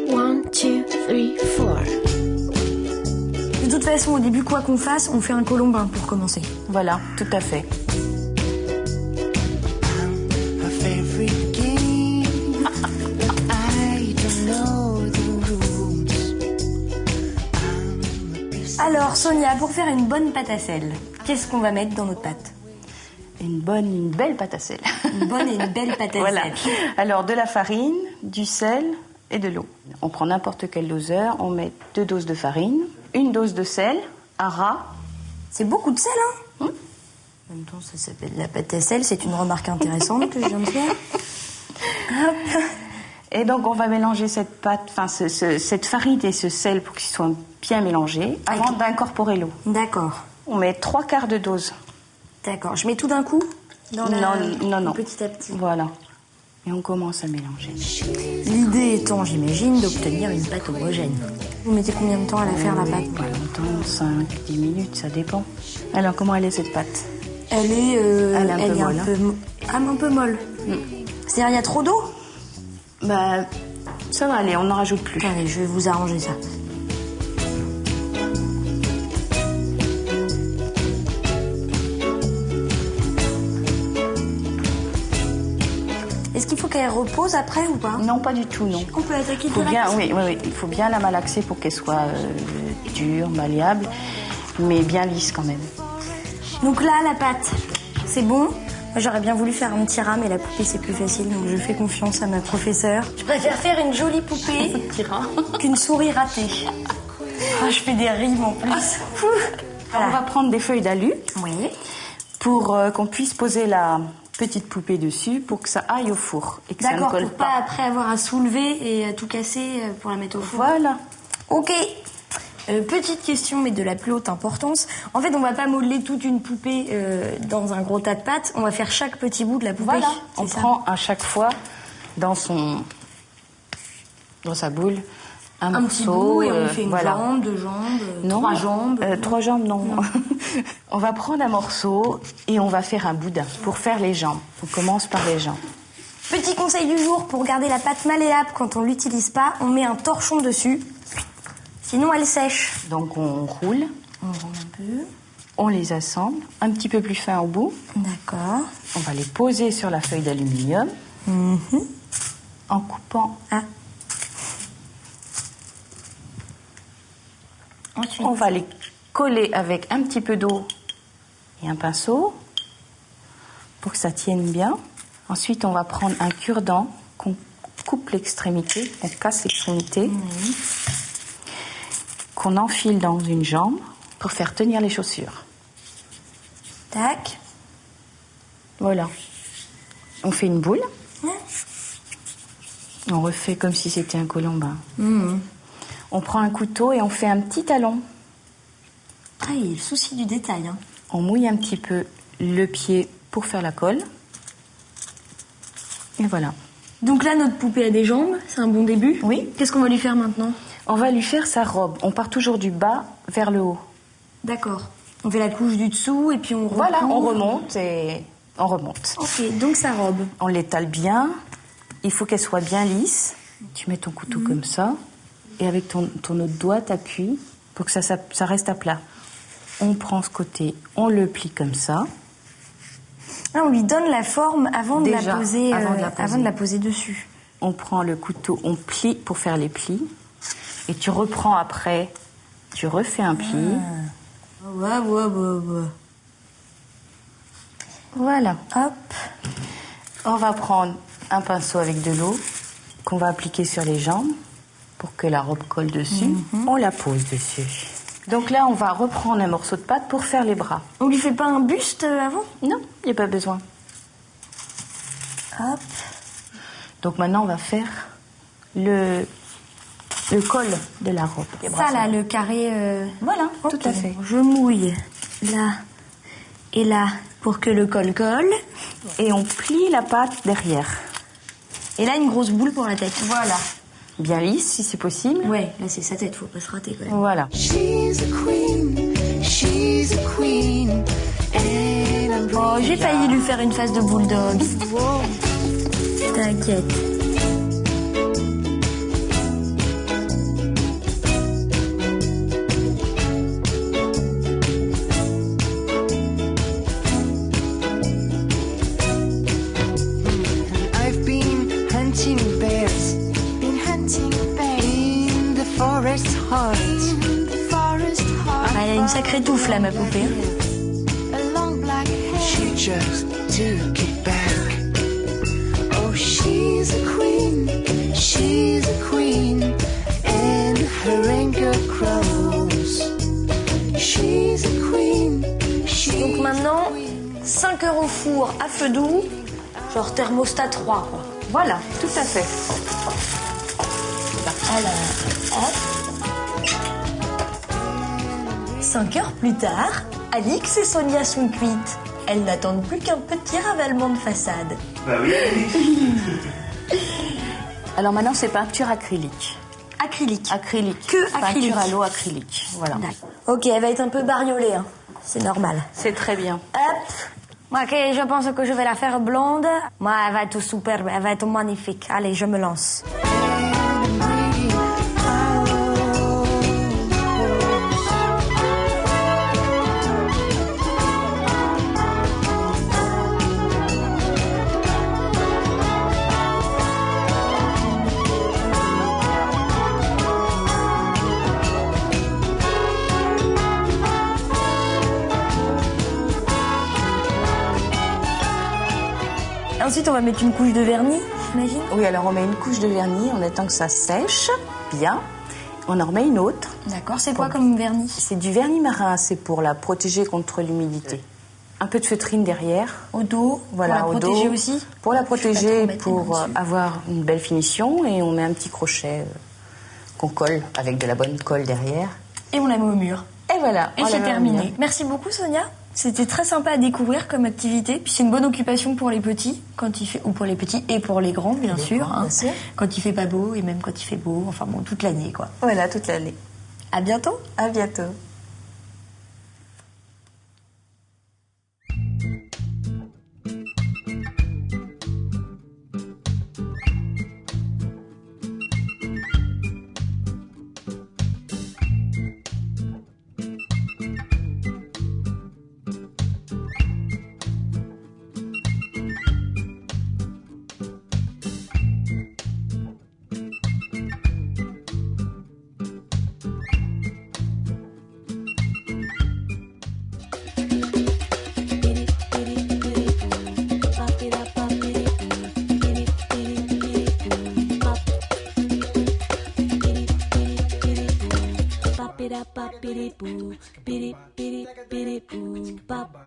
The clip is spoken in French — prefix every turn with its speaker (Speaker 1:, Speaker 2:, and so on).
Speaker 1: One, two, three, four.
Speaker 2: De toute façon, au début, quoi qu'on fasse, on fait un colombin pour commencer.
Speaker 3: Voilà, tout à fait.
Speaker 2: Alors, Sonia, pour faire une bonne pâte à sel, qu'est-ce qu'on va mettre dans notre pâte?
Speaker 3: Une belle pâte à sel.
Speaker 2: Une bonne et une belle pâte à
Speaker 3: Voilà.
Speaker 2: sel.
Speaker 3: Alors, de la farine, du sel et de l'eau. On prend n'importe quel doseur, on met 2 doses de farine, 1 dose de sel, un ras.
Speaker 2: C'est beaucoup de sel, hein? En même temps, ça s'appelle la pâte à sel, c'est une remarque intéressante que je viens de faire. Hop.
Speaker 3: Et donc, on va mélanger cette pâte, enfin, cette farine et ce sel pour qu'ils soient bien mélangés avant d'incorporer l'eau.
Speaker 2: D'accord.
Speaker 3: On met 3/4 de dose.
Speaker 2: D'accord. Je mets tout d'un coup dans
Speaker 3: Non.
Speaker 2: Petit à petit.
Speaker 3: Voilà. Et on commence à mélanger.
Speaker 2: L'idée étant, j'imagine, d'obtenir une pâte homogène. Vous mettez combien de temps à la faire, la pâte?
Speaker 3: Pas longtemps, 5-10 minutes, ça dépend. Alors, comment elle est cette pâte?
Speaker 2: Elle est
Speaker 3: un peu molle.
Speaker 2: C'est-à-dire, il y a trop d'eau?
Speaker 3: Bah, ça va aller, on n'en rajoute plus.
Speaker 2: Allez, je vais vous arranger ça. Est-ce qu'il faut qu'elle repose après ou pas?
Speaker 3: Non, pas du tout, non.
Speaker 2: On peut attaquer
Speaker 3: Faut
Speaker 2: direct?
Speaker 3: bien, oui. Il faut bien la malaxer pour qu'elle soit dure, malléable, mais bien lisse quand même.
Speaker 2: Donc là, la pâte, c'est bon. Moi, j'aurais bien voulu faire un petit rat, mais la poupée, c'est plus facile, donc je fais confiance à ma professeure. Je préfère faire une jolie poupée qu'une souris ratée. Ah, je fais des rimes en plus.
Speaker 3: Voilà. On va prendre des feuilles d'alu
Speaker 2: Oui.
Speaker 3: pour qu'on puisse poser la petite poupée dessus pour que ça aille au four et que ça ne
Speaker 2: D'accord,
Speaker 3: colle
Speaker 2: pour pas après avoir à soulever et à tout casser pour la mettre au four.
Speaker 3: Voilà.
Speaker 2: Ok. Petite question, mais de la plus haute importance. En fait, on va pas modeler toute une poupée dans un gros tas de pâtes. On va faire chaque petit bout de la poupée.
Speaker 3: Voilà. On
Speaker 2: ça
Speaker 3: prend à chaque fois dans sa boule un
Speaker 2: petit
Speaker 3: morceau,
Speaker 2: bout et on fait une
Speaker 3: voilà.
Speaker 2: jambe, 2 jambes,
Speaker 3: Non,
Speaker 2: 3 jambes.
Speaker 3: 3 jambes, non. On va prendre un morceau et on va faire un boudin pour faire les jambes. On commence par les jambes.
Speaker 2: Petit conseil du jour, pour garder la pâte malléable quand on l'utilise pas, on met un torchon dessus. Sinon, elle sèche.
Speaker 3: Donc on roule.
Speaker 2: On roule un peu.
Speaker 3: On les assemble, un petit peu plus fin au bout.
Speaker 2: D'accord.
Speaker 3: On va les poser sur la feuille d'aluminium en coupant.
Speaker 2: Ensuite,
Speaker 3: On va les coller avec un petit peu d'eau et un pinceau pour que ça tienne bien. Ensuite, on va prendre un cure-dent qu'on coupe l'extrémité, on casse l'extrémité, qu'on enfile dans une jambe pour faire tenir les chaussures.
Speaker 2: tac.
Speaker 3: Voilà. On fait une boule. On refait comme si c'était un colombin. On prend un couteau et on fait un petit talon.
Speaker 2: Ah, il y a le souci du détail. Hein.
Speaker 3: On mouille un petit peu le pied pour faire la colle. Et voilà.
Speaker 2: Donc là, notre poupée a des jambes, c'est un bon début.
Speaker 3: Oui.
Speaker 2: Qu'est-ce qu'on va lui faire maintenant?
Speaker 3: On va lui faire sa robe. On part toujours du bas vers le haut.
Speaker 2: D'accord. On fait la couche du dessous et puis on recouvre.
Speaker 3: Voilà, on remonte et on remonte.
Speaker 2: Ok, donc sa robe.
Speaker 3: On l'étale bien. Il faut qu'elle soit bien lisse. Tu mets ton couteau comme ça. Et avec ton autre doigt, t'appuies pour que ça reste à plat. On prend ce côté, on le plie comme ça.
Speaker 2: Ah, on lui donne la forme avant de
Speaker 3: Déjà,
Speaker 2: la poser,
Speaker 3: avant de la poser.
Speaker 2: dessus.
Speaker 3: On prend le couteau, on plie pour faire les plis. Et tu reprends après, tu refais un pli.
Speaker 2: Ouais.
Speaker 3: Voilà.
Speaker 2: Hop.
Speaker 3: On va prendre un pinceau avec de l'eau qu'on va appliquer sur les jambes pour que la robe colle dessus. On la pose dessus. Donc là, on va reprendre un morceau de pâte pour faire les bras.
Speaker 2: On lui fait pas un buste avant?
Speaker 3: Non, il n'y a pas besoin.
Speaker 2: Hop.
Speaker 3: Donc maintenant, on va faire le col de la robe.
Speaker 2: Ça là, le carré...
Speaker 3: Voilà,
Speaker 2: ok.
Speaker 3: tout à fait.
Speaker 2: Je mouille là et là pour que le col colle.
Speaker 3: Et on plie la pâte derrière.
Speaker 2: Et là, une grosse boule pour la tête.
Speaker 3: Voilà. Bien lisse, si c'est possible.
Speaker 2: Ouais, là c'est sa tête, faut pas se rater quand même.
Speaker 3: Voilà.
Speaker 1: She's a queen, and
Speaker 2: Oh, j'ai failli lui faire une face de bulldog. T'inquiète.
Speaker 4: I've been hunting bears in the forest heart.
Speaker 2: Ah, elle a une sacrée touffe là, ma poupée.
Speaker 4: She just took it back. Oh, she's a queen, and her anger grows. She's a queen,
Speaker 2: Donc maintenant, 5 heures au four à feu doux, genre thermostat 3, quoi.
Speaker 3: Voilà, tout à fait.
Speaker 2: Alors, hop. 5 heures plus tard, Alix et Sonia sont cuites. Elles n'attendent plus qu'un petit ravalement de façade.
Speaker 5: Bah oui.
Speaker 3: Alors maintenant, c'est peinture acrylique.
Speaker 2: Acrylique.
Speaker 3: Acrylique.
Speaker 2: Que acrylique.
Speaker 3: Peinture à l'eau acrylique. Voilà.
Speaker 2: D'accord. Ok, elle va être un peu bariolée, hein. C'est normal.
Speaker 3: C'est très bien.
Speaker 2: Hop. Moi, je pense que je vais la faire blonde. Moi, elle va être superbe, elle va être magnifique. Allez, je me lance. Ensuite, on va mettre une couche de vernis, j'imagine.
Speaker 3: Oui, alors on met une couche de vernis, on attend que ça sèche bien. On en remet une autre.
Speaker 2: D'accord, c'est quoi comme vernis?
Speaker 3: C'est du vernis marin, c'est pour la protéger contre l'humidité. Un peu de feutrine derrière.
Speaker 2: Au dos,
Speaker 3: Voilà,
Speaker 2: pour la
Speaker 3: au
Speaker 2: protéger
Speaker 3: dos.
Speaker 2: aussi.
Speaker 3: Pour la
Speaker 2: Je vais pas
Speaker 3: protéger,
Speaker 2: trop mettre les
Speaker 3: pour
Speaker 2: mains dessus.
Speaker 3: avoir une belle finition. Et on met un petit crochet qu'on colle avec de la bonne colle derrière.
Speaker 2: Et on la met au mur.
Speaker 3: Et voilà.
Speaker 2: Et
Speaker 3: on la
Speaker 2: c'est
Speaker 3: met au
Speaker 2: terminé.
Speaker 3: mur.
Speaker 2: Merci beaucoup, Sonia. C'était très sympa à découvrir comme activité. Puis c'est une bonne occupation pour les petits, quand il fait, ou pour les petits et pour les grands, bien sûr.
Speaker 3: grands, bien sûr.
Speaker 2: Quand il fait pas beau et même quand il fait beau. Enfin bon, toute l'année, quoi.
Speaker 3: Voilà, toute l'année.
Speaker 2: À bientôt.
Speaker 3: À bientôt.
Speaker 1: Bop it up, bop it boo, biddy biddy biddy boo, bop.